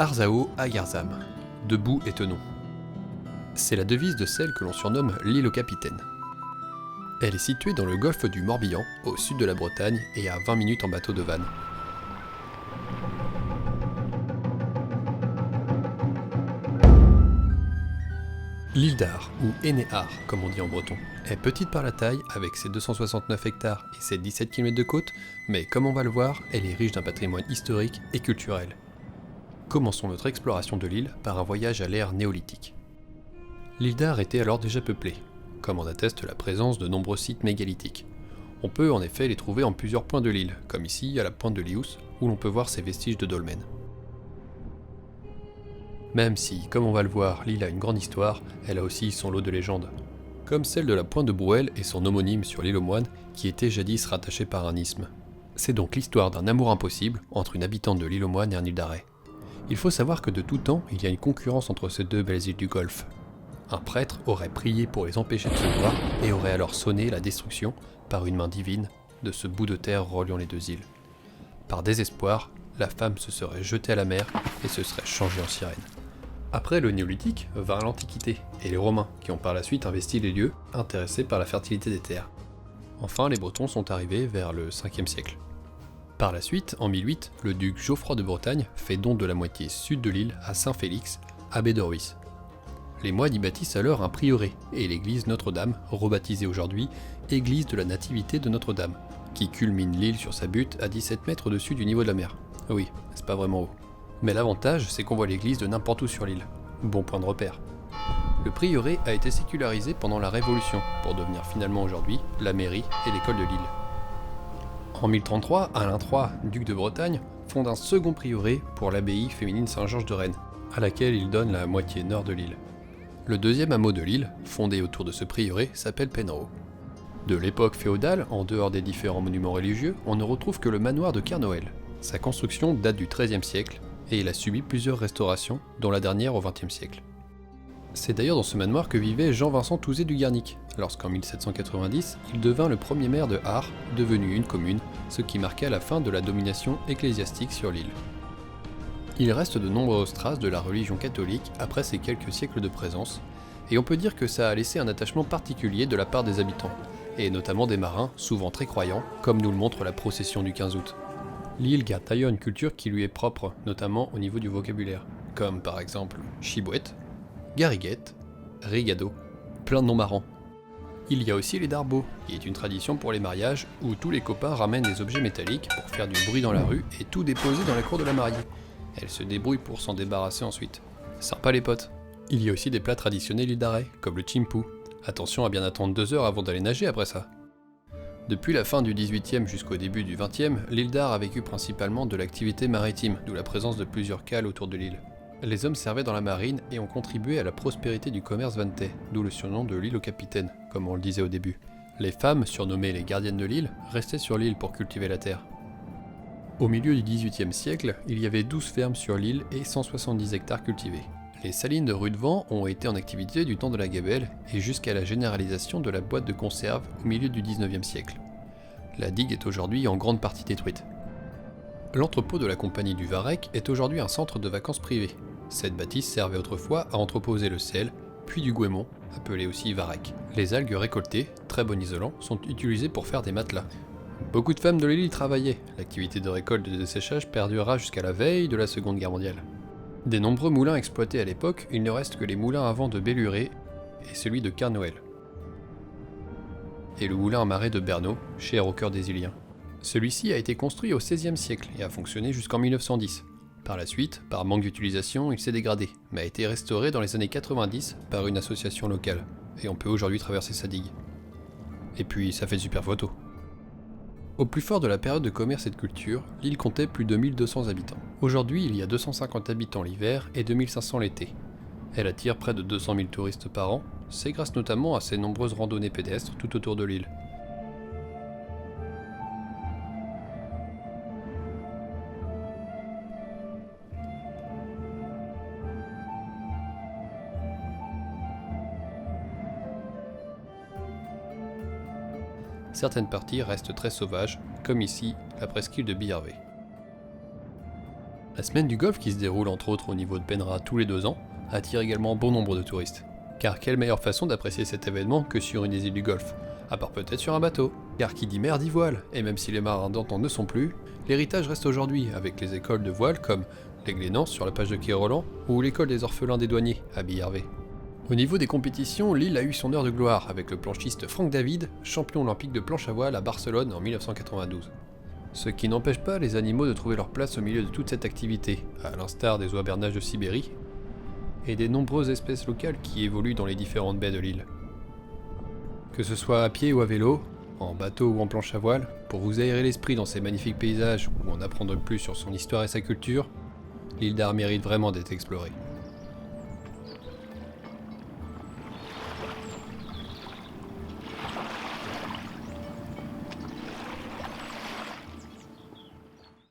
Arzao Ayarzam, debout et tenons. C'est la devise de celle que l'on surnomme l'île au capitaine. Elle est située dans le golfe du Morbihan, au sud de la Bretagne et à 20 minutes en bateau de Vannes. L'île d'Ar, ou Énéar comme on dit en breton, est petite par la taille avec ses 269 hectares et ses 17 km de côte, mais comme on va le voir, elle est riche d'un patrimoine historique et culturel. Commençons notre exploration de l'île par un voyage à l'ère néolithique. L'île d'Ar était alors déjà peuplée, comme en atteste la présence de nombreux sites mégalithiques. On peut en effet les trouver en plusieurs points de l'île, comme ici à la pointe de Lius, où l'on peut voir ses vestiges de dolmen. Même si, comme on va le voir, l'île a une grande histoire, elle a aussi son lot de légendes. Comme celle de la pointe de Brouel et son homonyme sur l'île aux Moines, qui était jadis rattachée par un isthme. C'est donc l'histoire d'un amour impossible entre une habitante de l'île aux Moines et un île d'Arrêt. Il faut savoir que de tout temps, il y a une concurrence entre ces deux belles îles du Golfe. Un prêtre aurait prié pour les empêcher de se voir et aurait alors sonné la destruction, par une main divine, de ce bout de terre reliant les deux îles. Par désespoir, la femme se serait jetée à la mer et se serait changée en sirène. Après le néolithique vint l'Antiquité et les Romains qui ont par la suite investi les lieux, intéressés par la fertilité des terres. Enfin, les Bretons sont arrivés vers le 5e siècle. Par la suite, en 1008, le duc Geoffroy de Bretagne fait don de la moitié sud de l'île à Saint Félix, abbé d'Orvis. Les moines y bâtissent alors un prieuré et l'église Notre-Dame, rebaptisée aujourd'hui église de la Nativité de Notre-Dame, qui culmine l'île sur sa butte à 17 mètres au-dessus du niveau de la mer. Oui, c'est pas vraiment haut. Mais l'avantage, c'est qu'on voit l'église de n'importe où sur l'île. Bon point de repère. Le prieuré a été sécularisé pendant la Révolution, pour devenir finalement aujourd'hui la mairie et l'école de l'île. En 1033, Alain III, duc de Bretagne, fonde un second prieuré pour l'abbaye féminine Saint-Georges de Rennes, à laquelle il donne la moitié nord de l'île. Le deuxième hameau de l'île, fondé autour de ce prieuré, s'appelle Penrau. De l'époque féodale, en dehors des différents monuments religieux, on ne retrouve que le manoir de Kernoël. Sa construction date du XIIIe siècle, et il a subi plusieurs restaurations, dont la dernière au XXe siècle. C'est d'ailleurs dans ce manoir que vivait Jean-Vincent Touzé du Guernic, lorsqu'en 1790, il devint le premier maire de Ar, devenu une commune, ce qui marqua la fin de la domination ecclésiastique sur l'île. Il reste de nombreuses traces de la religion catholique après ces quelques siècles de présence, et on peut dire que ça a laissé un attachement particulier de la part des habitants, et notamment des marins, souvent très croyants, comme nous le montre la procession du 15 août. L'île garde d'ailleurs une culture qui lui est propre, notamment au niveau du vocabulaire, comme par exemple chibouette, gariguette, rigado, plein de noms marrants. Il y a aussi les darbots, qui est une tradition pour les mariages où tous les copains ramènent des objets métalliques pour faire du bruit dans la rue et tout déposer dans la cour de la mariée. Elle se débrouille pour s'en débarrasser ensuite. Sympa les potes. Il y a aussi des plats traditionnels île d'Arrêt, comme le chimpu. Attention à bien attendre 2 heures avant d'aller nager après ça. Depuis la fin du 18e jusqu'au début du 20e, l'île d'Ar a vécu principalement de l'activité maritime, d'où la présence de plusieurs cales autour de l'île. Les hommes servaient dans la marine et ont contribué à la prospérité du commerce vantais, d'où le surnom de l'île au capitaine, comme on le disait au début. Les femmes, surnommées les gardiennes de l'île, restaient sur l'île pour cultiver la terre. Au milieu du 18e siècle, il y avait 12 fermes sur l'île et 170 hectares cultivés. Les salines de Rudevent ont été en activité du temps de la Gabelle et jusqu'à la généralisation de la boîte de conserve au milieu du 19e siècle. La digue est aujourd'hui en grande partie détruite. L'entrepôt de la compagnie du Varec est aujourd'hui un centre de vacances privé. Cette bâtisse servait autrefois à entreposer le sel, puis du goémon, appelé aussi varech. Les algues récoltées, très bon isolant, sont utilisées pour faire des matelas. Beaucoup de femmes de l'île y travaillaient. L'activité de récolte et de séchage perdura jusqu'à la veille de la Seconde Guerre mondiale. Des nombreux moulins exploités à l'époque, il ne reste que les moulins à vent de Belluré et celui de Kernoël. Et le moulin à marée de Bernot, cher au cœur des Iliens. Celui-ci a été construit au XVIe siècle et a fonctionné jusqu'en 1910. Par la suite, par manque d'utilisation, il s'est dégradé, mais a été restauré dans les années 90 par une association locale, et on peut aujourd'hui traverser sa digue. Et puis, ça fait de super photos. Au plus fort de la période de commerce et de culture, l'île comptait plus de 1200 habitants. Aujourd'hui, il y a 250 habitants l'hiver et 2500 l'été. Elle attire près de 200 000 touristes par an, c'est grâce notamment à ses nombreuses randonnées pédestres tout autour de l'île. Certaines parties restent très sauvages, comme ici, la presqu'île de Billervé. La semaine du Golfe, qui se déroule entre autres au niveau de Penra tous les 2 ans, attire également bon nombre de touristes. Car quelle meilleure façon d'apprécier cet événement que sur une des îles du Golfe, à part peut-être sur un bateau. Car qui dit mer dit voile, et même si les marins d'antan ne sont plus, l'héritage reste aujourd'hui avec les écoles de voile comme l'Aigle et Nance sur la plage de Quai-Roland ou l'école des orphelins des douaniers à Billervé. Au niveau des compétitions, l'île a eu son heure de gloire avec le planchiste Franck David, champion olympique de planche à voile à Barcelone en 1992. Ce qui n'empêche pas les animaux de trouver leur place au milieu de toute cette activité, à l'instar des oies bernaches de Sibérie, et des nombreuses espèces locales qui évoluent dans les différentes baies de l'île. Que ce soit à pied ou à vélo, en bateau ou en planche à voile, pour vous aérer l'esprit dans ces magnifiques paysages ou en apprendre plus sur son histoire et sa culture, l'île d'Arr mérite vraiment d'être explorée.